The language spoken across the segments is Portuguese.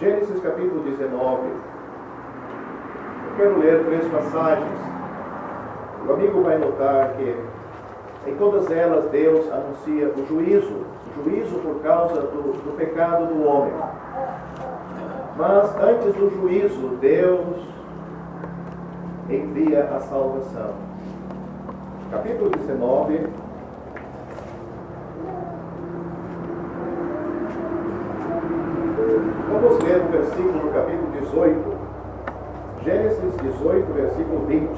Gênesis capítulo 19. Eu quero ler 3 passagens. O amigo vai notar que em todas elas Deus anuncia o juízo por causa do pecado do homem. Mas antes do juízo, Deus envia a salvação. Capítulo 19. Vamos ler o versículo do capítulo 18. Gênesis 18, versículo 20.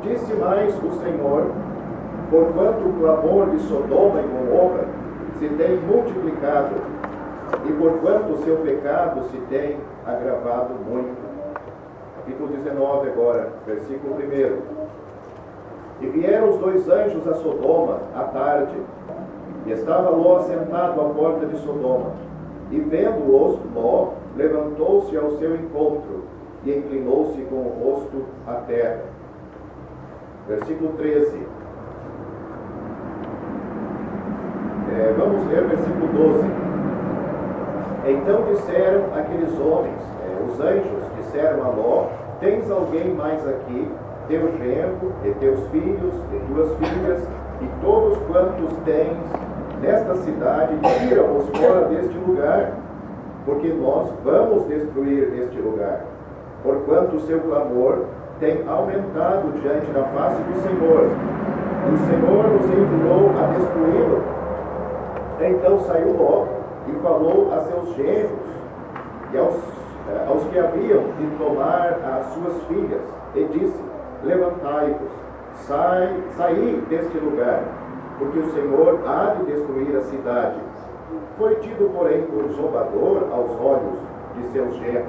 Disse mais o Senhor: porquanto o clamor de Sodoma e Gomorra se tem multiplicado, e porquanto o seu pecado se tem agravado muito. Capítulo 19 agora, versículo 1. E vieram os 2 anjos a Sodoma à tarde, e estava Ló assentado à porta de Sodoma. E vendo-os, Ló levantou-se ao seu encontro, e inclinou-se com o rosto à terra. Versículo 13. Vamos ler versículo 12. Então disseram aqueles homens, os anjos disseram a Ló: tens alguém mais aqui, teu genro, e teus filhos, e tuas filhas, e todos quantos tens nesta cidade, tira-os fora deste lugar, porque nós vamos destruir este lugar, porquanto o seu clamor tem aumentado diante da face do Senhor, e o Senhor nos enviou a destruí-lo. Então saiu Ló e falou a seus genros e aos que haviam de tomar as suas filhas, e disse: levantai-vos, saí deste lugar, porque o Senhor há de destruir a cidade. Foi tido, porém, por zombador aos olhos de seus genros.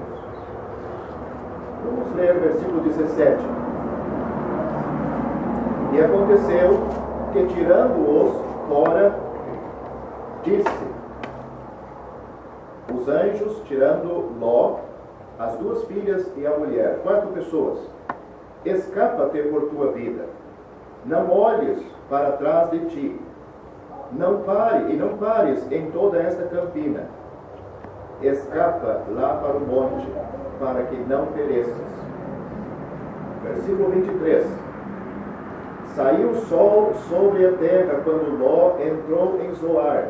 Vamos ler o versículo 17. E aconteceu que, tirando-os fora, disse os anjos, tirando Ló, as 2 filhas e a mulher, 4 pessoas: escapa-te por tua vida, não olhes para trás de ti, não pares em toda esta campina, escapa lá para o monte, para que não pereças. Versículo 23. Saiu o sol sobre a terra quando Ló entrou em Zoar,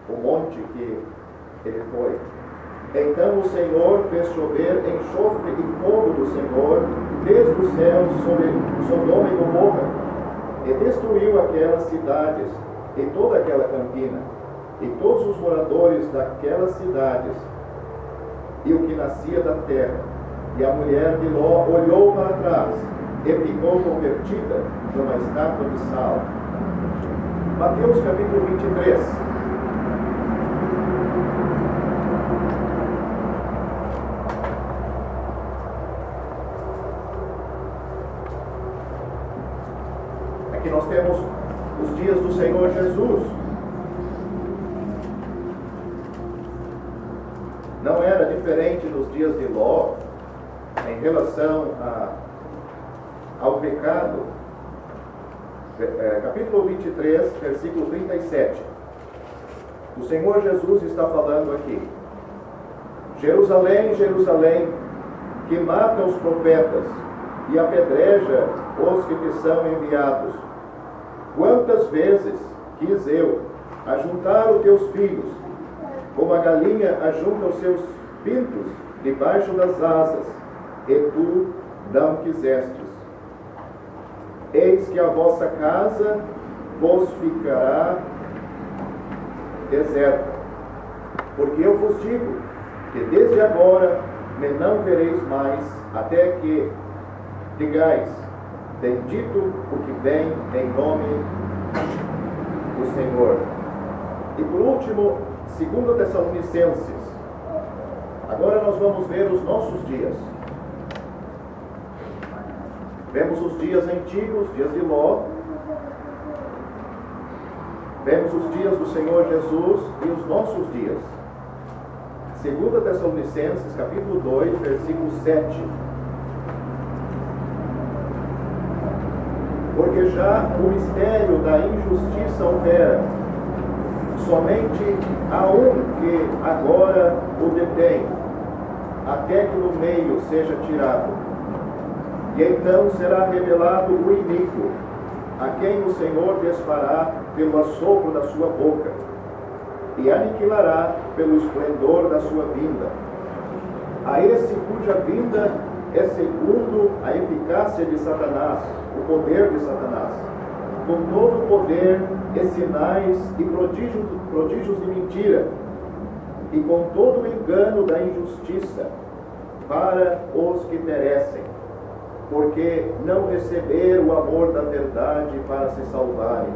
o monte que ele foi. Então o Senhor fez chover enxofre e fogo do Senhor desde o céu sobre Sodoma e Gomorra, e destruiu aquelas cidades e toda aquela campina, e todos os moradores daquelas cidades, e o que nascia da terra. E a mulher de Ló olhou para trás e ficou convertida numa estátua de sal. Mateus capítulo 23. Aqui nós temos os dias do Senhor Jesus. Não era diferente nos dias de Ló em relação ao pecado. Capítulo 23, versículo 37. O Senhor Jesus está falando aqui: Jerusalém, Jerusalém, que mata os profetas e apedreja os que te são enviados. Quantas vezes quis eu ajuntar os teus filhos, como a galinha ajunta os seus pintos debaixo das asas, e tu não quisestes. Eis que a vossa casa vos ficará deserta, porque eu vos digo que desde agora me não vereis mais, até que digais: bendito o que vem em nome do Senhor. E por último, 2 Tessalonicenses. Agora nós vamos ver os nossos dias. Vemos os dias antigos, dias de Ló. Vemos os dias do Senhor Jesus e os nossos dias. 2 Tessalonicenses, capítulo 2, versículo 7. Porque já o mistério da injustiça opera, somente há um que agora o detém, até que no meio seja tirado. E então será revelado o iníquo, a quem o Senhor desfará pelo assopro da sua boca, e aniquilará pelo esplendor da sua vinda. A esse cuja vinda é segundo a eficácia de Satanás, o poder de Satanás, com todo o poder e sinais e prodígios de mentira, e com todo o engano da injustiça, para os que perecem, porque não receberam o amor da verdade para se salvarem.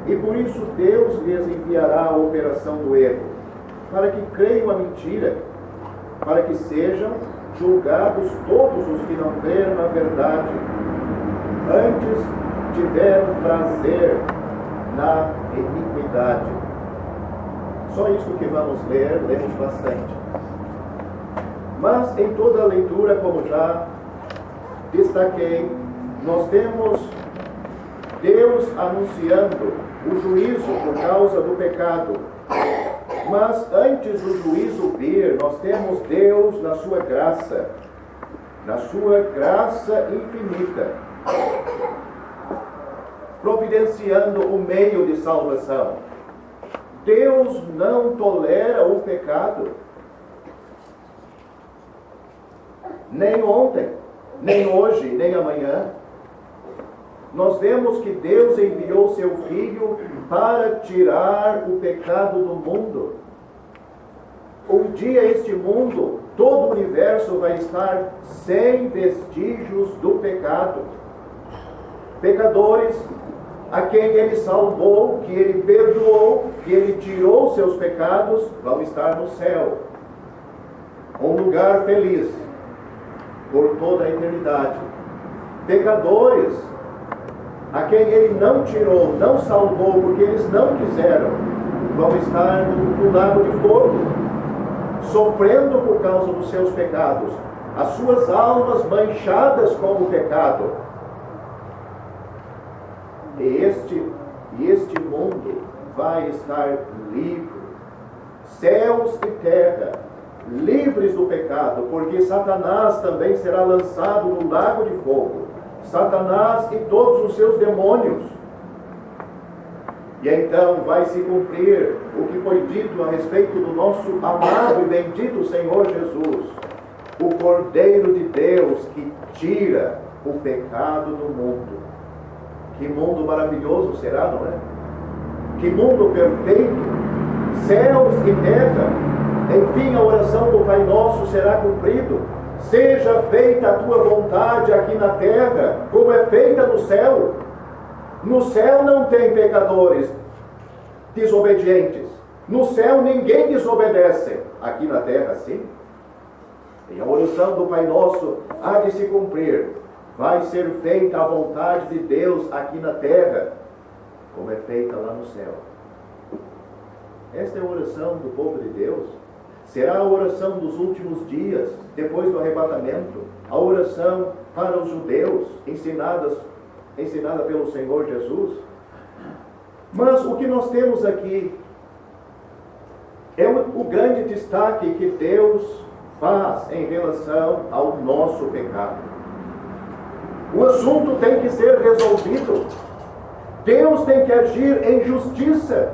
E por isso Deus lhes enviará a operação do erro, para que creiam a mentira, para que sejam julgados todos os que não creram na verdade. Antes tiveram prazer na iniquidade. Só isso que vamos ler, lemos bastante. Mas em toda a leitura, como já destaquei, nós temos Deus anunciando o juízo por causa do pecado. Mas antes do juízo vir, nós temos Deus na sua graça infinita, providenciando o meio de salvação. Deus não tolera o pecado, nem ontem, nem hoje, nem amanhã. Nós vemos que Deus enviou seu Filho para tirar o pecado do mundo. Um dia este mundo, todo o universo vai estar sem vestígios do pecado. Pecadores a quem Ele salvou, que Ele perdoou, que Ele tirou seus pecados, vão estar no céu. Um lugar feliz por toda a eternidade. Pecadores a quem Ele não tirou, não salvou, porque eles não quiseram, vão estar no lago de fogo, sofrendo por causa dos seus pecados, as suas almas manchadas com o pecado. E este mundo vai estar livre, céus e terra, livres do pecado, porque Satanás também será lançado no lago de fogo. Satanás e todos os seus demônios. E então vai se cumprir o que foi dito a respeito do nosso amado e bendito Senhor Jesus, o Cordeiro de Deus que tira o pecado do mundo. Que mundo maravilhoso será, não é? Que mundo perfeito, céus e terra. Enfim, a oração do Pai Nosso será cumprido. Seja feita a tua vontade aqui na terra, como é feita no céu. No céu não tem pecadores desobedientes. No céu ninguém desobedece. Aqui na terra, sim. E a oração do Pai Nosso há de se cumprir. Vai ser feita a vontade de Deus aqui na terra, como é feita lá no céu. Esta é a oração do povo de Deus. Será a oração dos últimos dias, depois do arrebatamento, a oração para os judeus, ensinada pelo Senhor Jesus. Mas o que nós temos aqui é o grande destaque que Deus faz em relação ao nosso pecado. O assunto tem que ser resolvido. Deus tem que agir em justiça.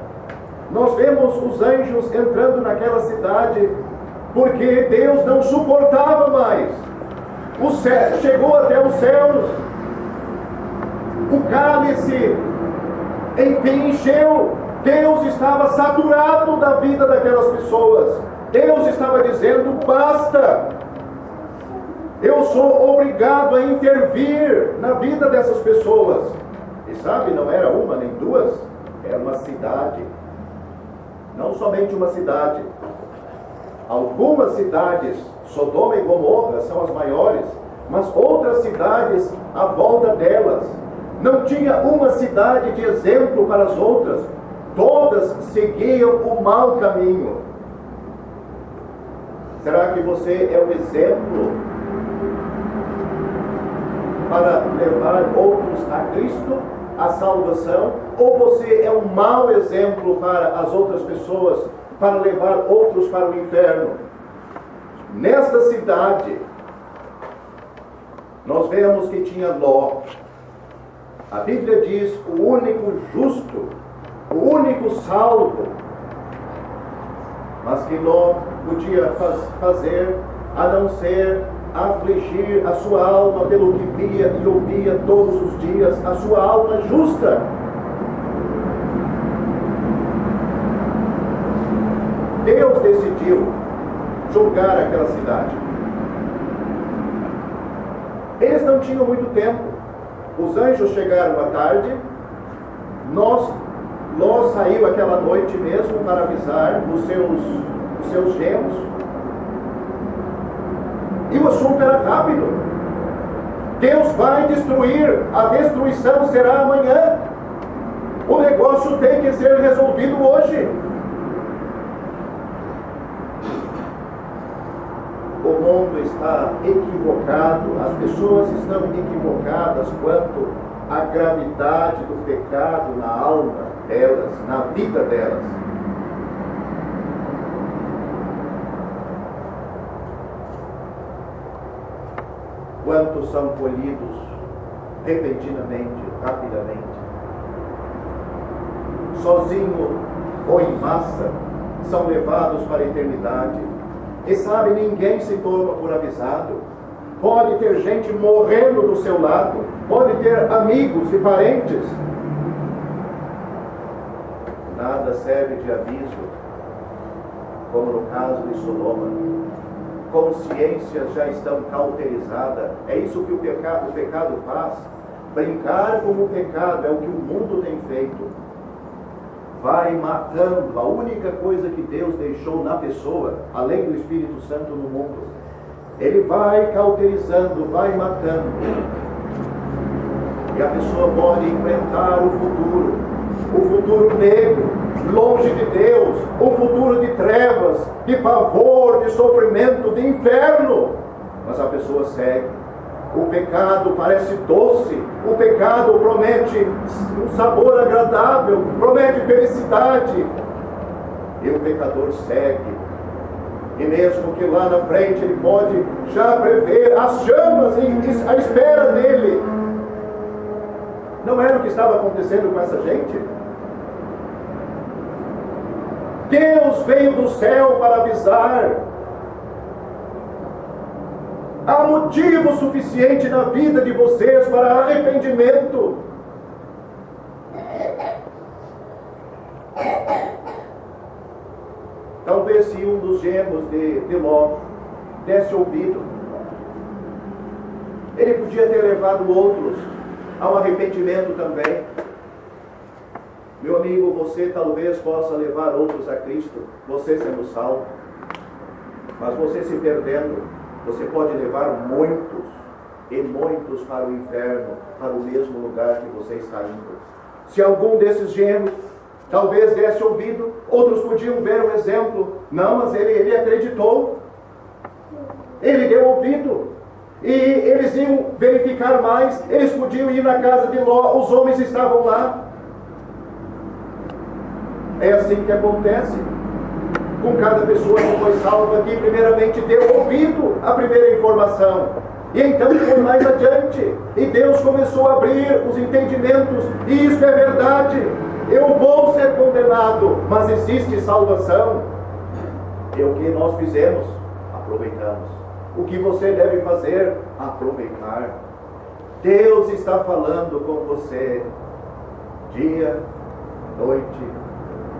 Nós vemos os anjos entrando naquela cidade porque Deus não suportava mais. O céu chegou até os céus. O cálice encheu. Deus estava saturado da vida daquelas pessoas. Deus estava dizendo: basta. Eu sou obrigado a intervir na vida dessas pessoas. E sabe, não era uma nem duas, era uma cidade. Não somente uma cidade. Algumas cidades, Sodoma e Gomorra, são as maiores, mas outras cidades à volta delas. Não tinha uma cidade de exemplo para as outras. Todas seguiam o mau caminho. Será que você é um exemplo para levar outros a Cristo? a salvação, ou você é um mau exemplo para as outras pessoas, para levar outros para o inferno? Nesta cidade, nós vemos que tinha Ló. A Bíblia diz: o único justo, o único salvo. Mas que Ló podia fazer a não ser afligir a sua alma pelo que via e ouvia todos os dias, a sua alma justa. Deus decidiu julgar aquela cidade. Eles não tinham muito tempo. Os anjos chegaram à tarde. Ló saiu aquela noite mesmo para avisar os seus genros. E o assunto era rápido. Deus vai destruir, a destruição será amanhã. O negócio tem que ser resolvido hoje. O mundo está equivocado, as pessoas estão equivocadas quanto à gravidade do pecado na alma delas, na vida delas. Quantos são colhidos repentinamente, rapidamente, sozinho ou em massa, são levados para a eternidade. E sabe, ninguém se toma por avisado. Pode ter gente morrendo do seu lado, pode ter amigos e parentes. Nada serve de aviso, como no caso de Sodoma. Consciências já estão cauterizadas. É isso que o pecado faz. Brincar com o pecado é o que o mundo tem feito. Vai matando a única coisa que Deus deixou na pessoa, além do Espírito Santo no mundo. Ele vai cauterizando, vai matando. E a pessoa pode enfrentar o futuro negro, longe de Deus, o futuro de trevas, de pavor, de sofrimento, de inferno. Mas a pessoa segue. O pecado parece doce, o pecado promete um sabor agradável, promete felicidade. E o pecador segue. E mesmo que lá na frente ele pode já prever as chamas à espera dele. Não era o que estava acontecendo com essa gente? Deus veio do céu para avisar. Há motivo suficiente na vida de vocês para arrependimento. Talvez se um dos genros de Ló desse ouvido, ele podia ter levado outros ao arrependimento também. Meu amigo, você talvez possa levar outros a Cristo, você sendo salvo. Mas você se perdendo, você pode levar muitos, e muitos para o inferno, para o mesmo lugar que você está indo. Se algum desses genros talvez desse ouvido, outros podiam ver um exemplo. Não, mas ele acreditou. Ele deu ouvido. E eles iam verificar mais. Eles podiam ir na casa de Ló. Os homens estavam lá. É assim que acontece com cada pessoa que foi salva aqui. Primeiramente deu ouvido à primeira informação. E então foi mais adiante. E Deus começou a abrir os entendimentos. E isso é verdade. Eu vou ser condenado, mas existe salvação. E o que nós fizemos? Aproveitamos. O que você deve fazer? Aproveitar. Deus está falando com você dia, noite,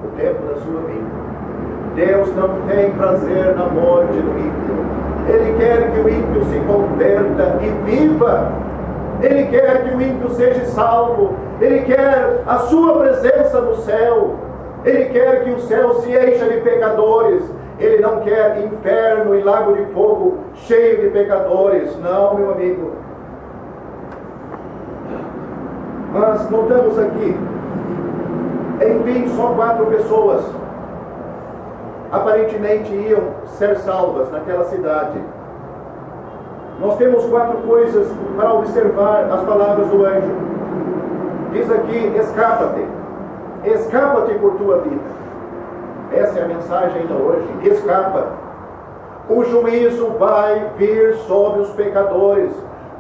o tempo da sua vida. Deus não tem prazer na morte do ímpio. Ele quer que o ímpio se converta e viva. Ele quer que o ímpio seja salvo. Ele quer a sua presença no céu. Ele quer que o céu se encha de pecadores. Ele não quer inferno e lago de fogo cheio de pecadores. Não, meu amigo. Mas notamos aqui, enfim, só 4 pessoas aparentemente iam ser salvas naquela cidade. Nós temos 4 coisas para observar as palavras do anjo. Diz aqui, escapa-te. Escapa-te por tua vida. Essa é a mensagem ainda hoje. Escapa. O juízo vai vir sobre os pecadores.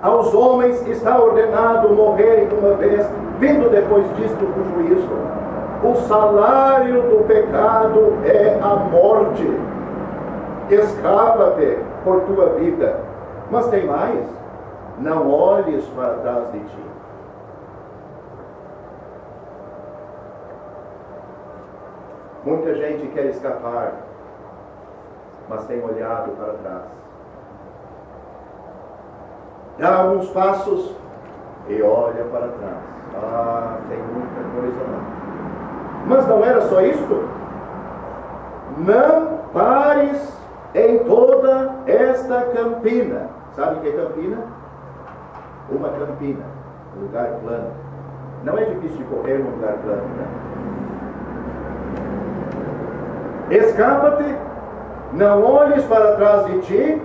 Aos homens está ordenado morrerem uma vez, vindo depois disto o juízo. O salário do pecado é a morte. Escapa-te por tua vida. Mas tem mais. Não olhes para trás de ti. Muita gente quer escapar, mas tem olhado para trás. Dá alguns passos e olha para trás. Ah, tem muita coisa lá. Mas não era só isto? Não pares em toda esta campina. Sabe o que é campina? Uma campina, um lugar plano. Não é difícil de correr num lugar plano, né? Escapa-te, não olhes para trás de ti,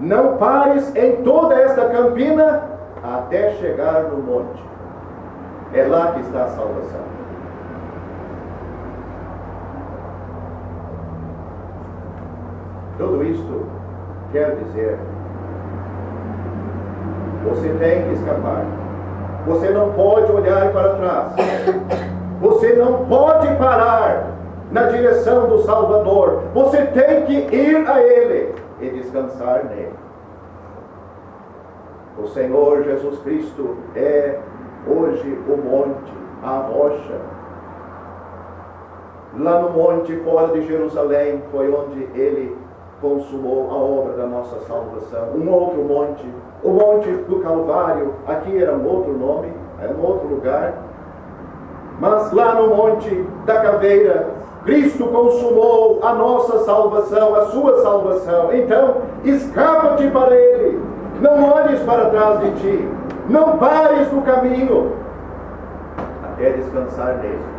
não pares em toda esta campina até chegar no monte. É lá que está a salvação. Tudo isto quer dizer, você tem que escapar. Você não pode olhar para trás. Você não pode parar na direção do Salvador. Você tem que ir a Ele e descansar nele. O Senhor Jesus Cristo é hoje o monte, a rocha. Lá no monte fora de Jerusalém foi onde Ele consumou a obra da nossa salvação. Um outro monte, o monte do Calvário, aqui era um outro nome, era um outro lugar. Mas lá no monte da caveira, Cristo consumou a nossa salvação, a sua salvação. Então, escapa-te para Ele. Não olhes para trás de ti. Não pares no caminho até descansar nele.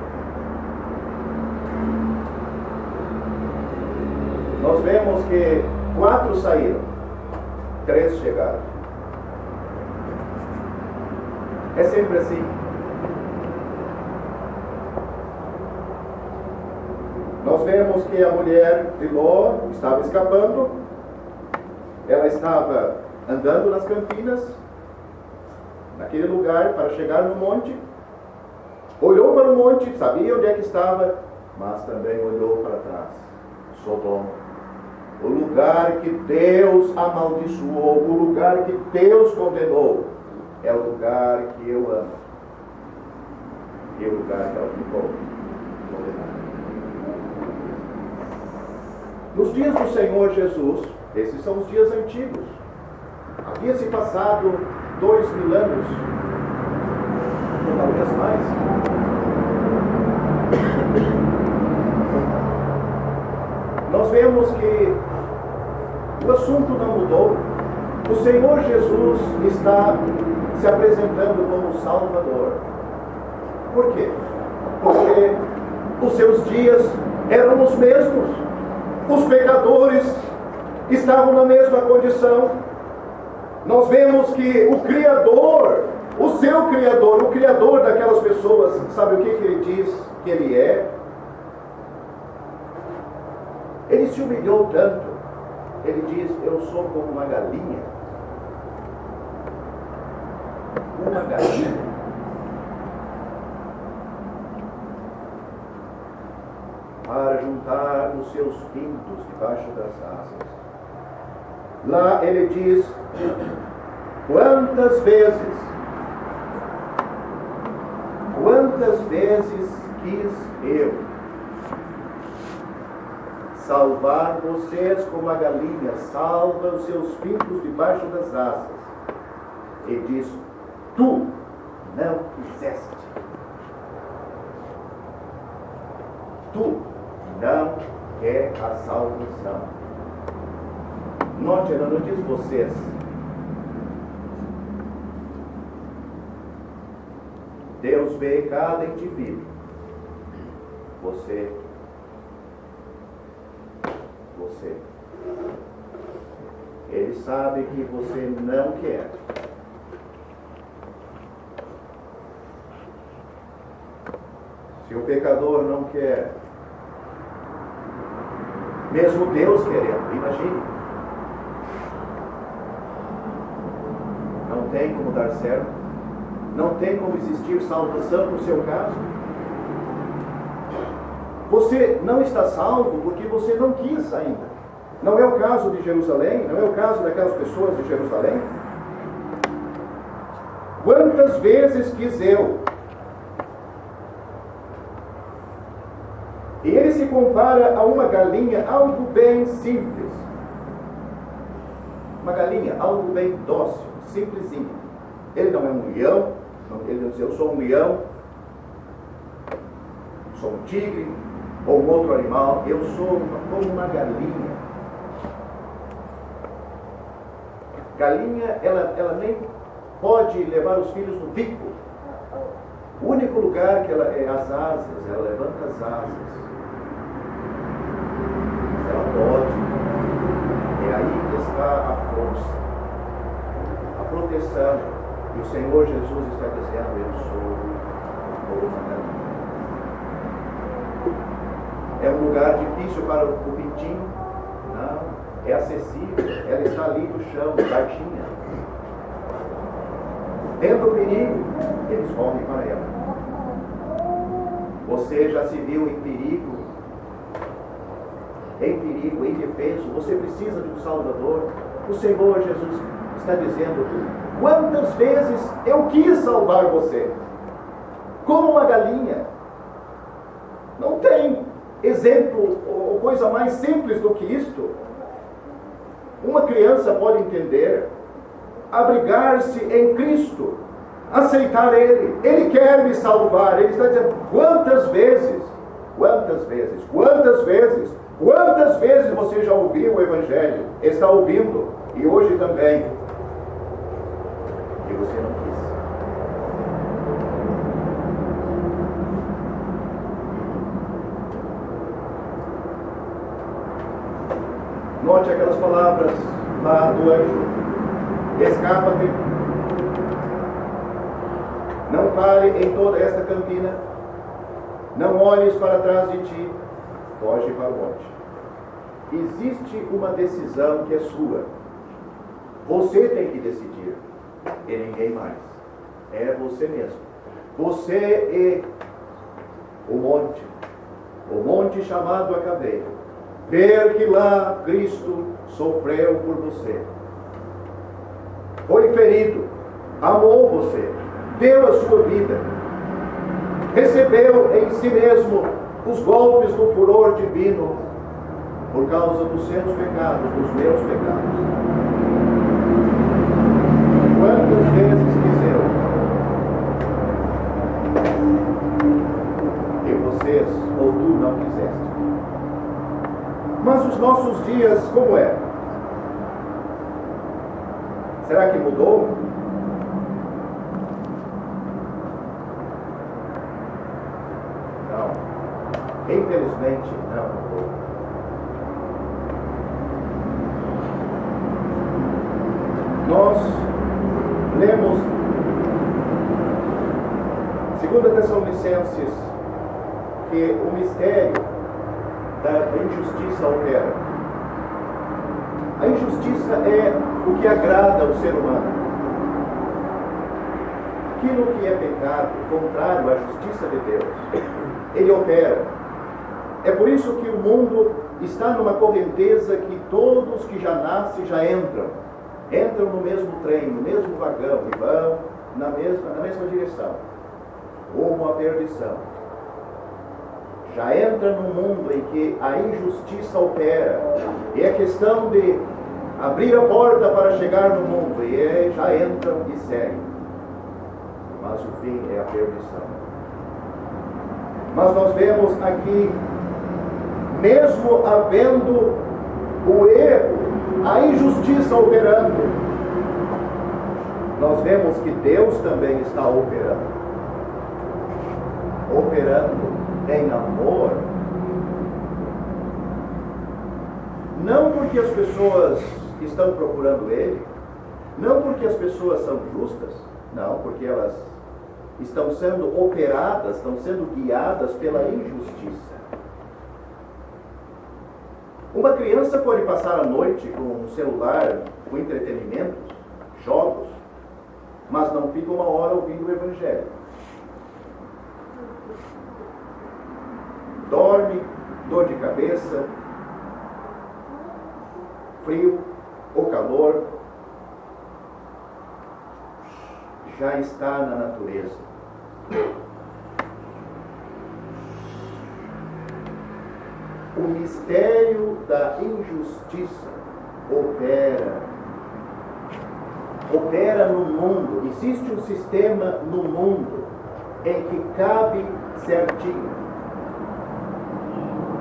Nós vemos que 4 saíram, 3 chegaram. É sempre assim. Nós vemos que a mulher de Ló estava escapando. Ela estava andando nas campinas, naquele lugar, para chegar no monte. Olhou para o monte, sabia onde é que estava, mas também olhou para trás. Sodoma. O lugar que Deus amaldiçoou, o lugar que Deus condenou, é o lugar que eu amo. E o lugar que ela ficou condenada. Nos dias do Senhor Jesus, esses são os dias antigos. Havia se passado 2000 anos, ou talvez mais. Nós vemos que o assunto não mudou. O Senhor Jesus está se apresentando como Salvador. Por quê? Porque os seus dias eram os mesmos. Os pecadores estavam na mesma condição. Nós vemos que o Criador, o seu Criador, o Criador daquelas pessoas, sabe o que ele diz que ele é? Ele se humilhou tanto. Ele diz, eu sou como uma galinha. Uma galinha. Para juntar os seus pintos debaixo das asas. Lá ele diz, quantas vezes quis eu salvar vocês como a galinha salva os seus pintos debaixo das asas. E diz, tu não quiseste. Tu não quer a salvação. Note, ela não diz vocês. Deus vê cada indivíduo. Você. Ele sabe que você não quer. Se o pecador não quer, mesmo Deus querendo, imagine. Não tem como dar certo, não tem como existir salvação no seu caso. Você não está salvo porque você não quis ainda. Não é o caso de Jerusalém, não é o caso daquelas pessoas de Jerusalém. Quantas vezes quis eu? E ele se compara a uma galinha, algo bem simples. Uma galinha, algo bem dócil, simplesinho. Ele não é um leão, ele não diz eu sou um leão, sou um tigre, ou um outro animal, eu sou como uma galinha. Galinha, ela nem pode levar os filhos no bico. O único lugar que ela é as asas, ela levanta as asas. Mas ela pode. É aí que está a força, a proteção. E o Senhor Jesus está dizendo, eu sou uma galinha. É um lugar difícil para o pintinho? Não. É acessível. Ela está ali no chão, baixinha. Tendo perigo, eles correm para ela. Você já se viu em perigo, indefeso? Você precisa de um Salvador? O Senhor Jesus está dizendo, quantas vezes eu quis salvar você? Como uma galinha. Não tem exemplo ou coisa mais simples do que isto. Uma criança pode entender, abrigar-se em Cristo, aceitar Ele. Ele quer me salvar. Ele está dizendo, quantas vezes você já ouviu o Evangelho? Está ouvindo, e hoje também. E você não quis. Note aquelas palavras lá do anjo. Escapa-te. Não pare em toda esta campina. Não olhes para trás de ti. Foge para o monte. Existe uma decisão que é sua. Você tem que decidir. E ninguém mais. É você mesmo. Você e o monte chamado a caveira. Ver que lá Cristo sofreu por você. Foi ferido, amou você, deu a sua vida, recebeu em si mesmo os golpes do furor divino por causa dos seus pecados, dos meus pecados. Quantas vezes quis eu? E vocês, ou tu, não quiseste. Mas os nossos dias, como é? Será que mudou? Não. Infelizmente, não mudou. Nós lemos 2 Tessalonicenses que o mistério da injustiça opera. A injustiça é o que agrada ao ser humano. Aquilo que é pecado, contrário à justiça de Deus, ele opera. É por isso que o mundo está numa correnteza que todos que já nascem já entram no mesmo trem, no mesmo vagão e vão na mesma direção, rumo à perdição. Já entra num mundo em que a injustiça opera, e é questão de abrir a porta para chegar no mundo, e já entram e seguem. Mas o fim é a perdição. Mas nós vemos aqui, mesmo havendo o erro, a injustiça operando, nós vemos que Deus também está operando em amor. Não porque as pessoas estão procurando Ele, não porque as pessoas são justas, não, porque elas estão sendo operadas, estão sendo guiadas pela injustiça. Uma criança pode passar a noite com um celular, com entretenimento, jogos, mas não fica uma hora ouvindo o Evangelho. Dorme, dor de cabeça, frio ou calor, já está na natureza. O mistério da injustiça opera no mundo. Existe um sistema no mundo em que cabe certinho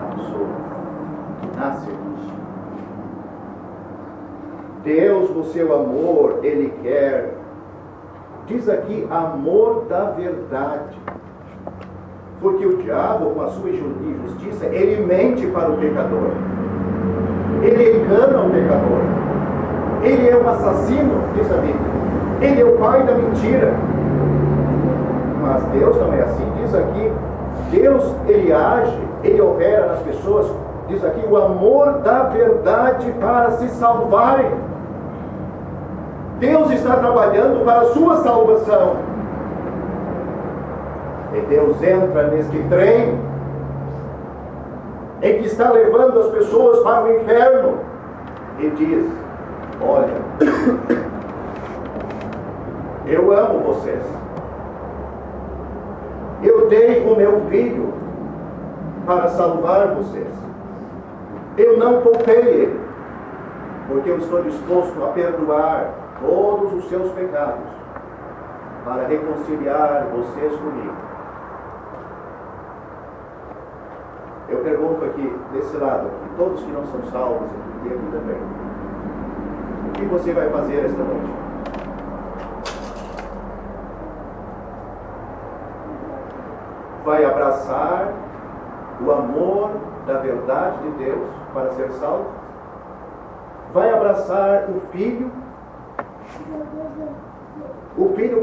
a pessoa que nasce aqui. Deus, no seu amor, Ele quer, diz aqui, amor da verdade. Porque o diabo, com a sua injustiça, ele mente para o pecador. Ele engana o pecador. Ele é um assassino, diz a Bíblia. Ele é o pai da mentira. Mas Deus não é assim. Diz aqui, Deus, Ele age, Ele opera nas pessoas. Diz aqui, o amor da verdade para se salvarem. Deus está trabalhando para a sua salvação. E Deus entra neste trem em que está levando as pessoas para o inferno e diz: olha, eu amo vocês. Eu dei o meu filho para salvar vocês. Eu não poupei ele, porque eu estou disposto a perdoar todos os seus pecados para reconciliar vocês comigo. Eu pergunto aqui, desse lado, aqui, todos que não são salvos aqui, e aqui também, o que você vai fazer esta noite? Vai abraçar o amor da verdade de Deus para ser salvo? Vai abraçar o Filho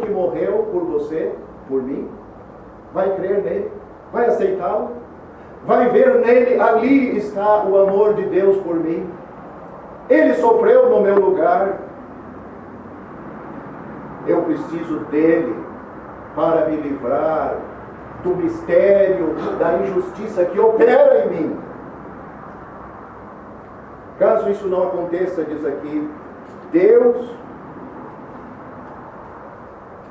que morreu por você, por mim? Vai crer nele? Vai aceitá-lo? Vai ver nele, ali está o amor de Deus por mim. Ele sofreu no meu lugar. Eu preciso dele para me livrar do mistério da injustiça que opera em mim. Caso isso não aconteça, diz aqui, Deus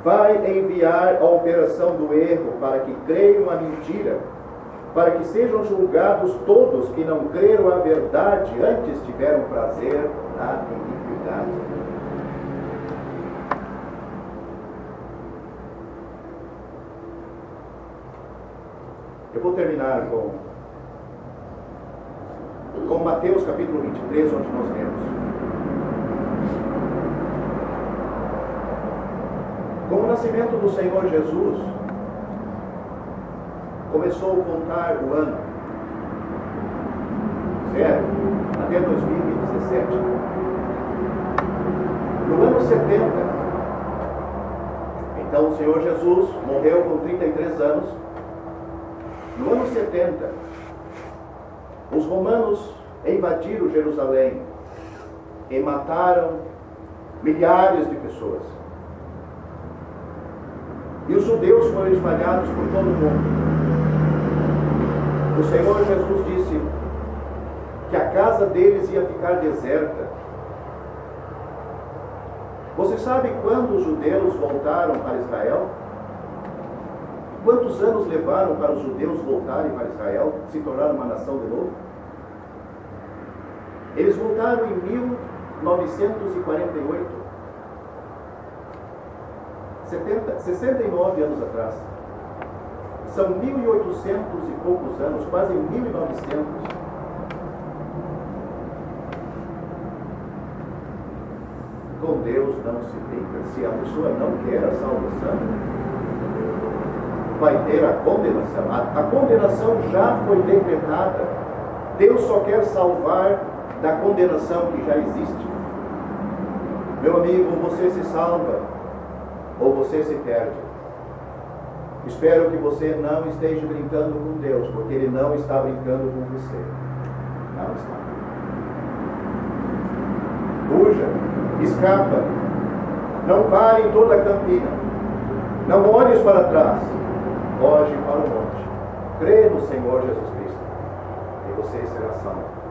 vai enviar a operação do erro para que creiam a mentira, para que sejam julgados todos que não creram a verdade, antes tiveram prazer na iniquidade. Eu vou terminar com Mateus capítulo 23, onde nós lemos: com o nascimento do Senhor Jesus, começou a contar o ano 0 até 2017. No ano 70, então o Senhor Jesus morreu com 33 anos. No ano 70, os romanos invadiram Jerusalém e mataram milhares de pessoas. E os judeus foram espalhados por todo o mundo. O Senhor Jesus disse que a casa deles ia ficar deserta. Você sabe quando os judeus voltaram para Israel? Quantos anos levaram para os judeus voltarem para Israel, se tornar uma nação de novo? Eles voltaram em 1948. 69 anos atrás. São 1.800 e poucos anos, quase 1.900. Com Deus não se brinca. Se a pessoa não quer a salvação, vai ter a condenação. A condenação já foi decretada. Deus só quer salvar da condenação que já existe. Meu amigo, você se salva ou você se perde. Espero que você não esteja brincando com Deus, porque Ele não está brincando com você. Não está. Fuja, escapa. Não pare em toda a campina. Não olhes para trás. Foge para o monte. Crê no Senhor Jesus Cristo e você será salvo.